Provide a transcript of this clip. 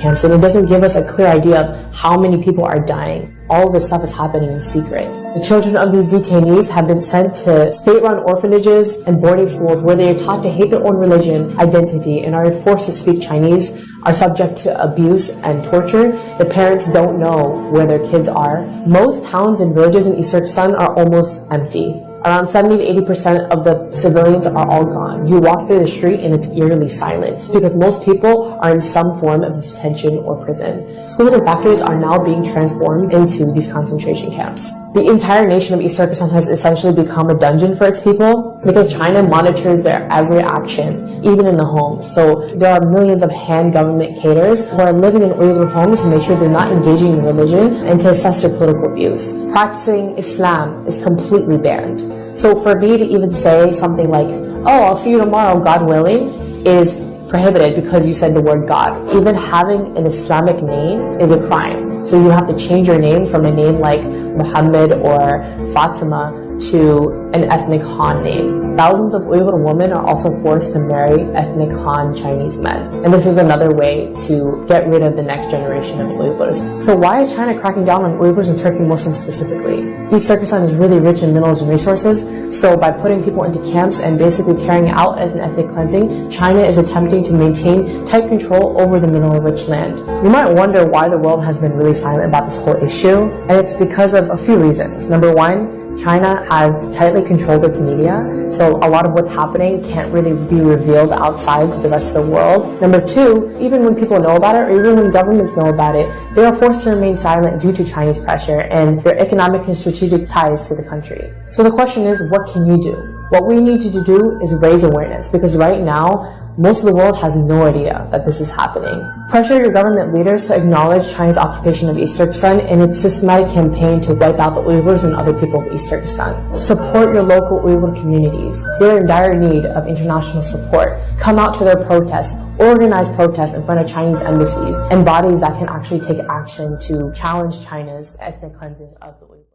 camps, and it doesn't give us a clear idea of how many people are dying. All of this stuff is happening in secret. The children of these detainees have been sent to state-run orphanages and boarding schools where they are taught to hate their own religion, identity, and are forced to speak Chinese, are subject to abuse and torture. The parents don't know where their kids are. Most towns and villages in East Turkestan are almost empty. Around 70 to 80% of the civilians are all gone. You walk through the street and it's eerily silent because most people are in some form of detention or prison. Schools and factories are now being transformed into these concentration camps. The entire nation of East Turkestan has essentially become a dungeon for its people because China monitors their every action, even in the homes. So there are millions of Han government cadres who are living in Uyghur homes to make sure they're not engaging in religion and to assess their political views. Practicing Islam is completely banned. So for me to even say something like, oh, I'll see you tomorrow, God willing, is prohibited because you said the word God. Even having an Islamic name is a crime. So you have to change your name from a name like Muhammad or Fatima to an ethnic Han name. Thousands of Uyghur women are also forced to marry ethnic Han Chinese men. And this is another way to get rid of the next generation of Uyghurs. So why is China cracking down on Uyghurs and Turkic Muslims specifically? East Turkestan is really rich in minerals and resources, so by putting people into camps and basically carrying out an ethnic cleansing, China is attempting to maintain tight control over the mineral-rich land. You might wonder why the world has been really silent about this whole issue, and it's because of a few reasons. Number one, China has tightly controlled its media, so a lot of what's happening can't really be revealed outside to the rest of the world. Number two, even when people know about it, or even when governments know about it, they are forced to remain silent due to Chinese pressure and their economic and strategic ties to the country. So the question is, what can you do? What we need to do is raise awareness, because right now, most of the world has no idea that this is happening. Pressure your government leaders to acknowledge China's occupation of East Turkestan and its systematic campaign to wipe out the Uyghurs and other people of East Turkestan. Support your local Uyghur communities. They're in dire need of international support. Come out to their protests. Organize protests in front of Chinese embassies and bodies that can actually take action to challenge China's ethnic cleansing of the Uyghurs.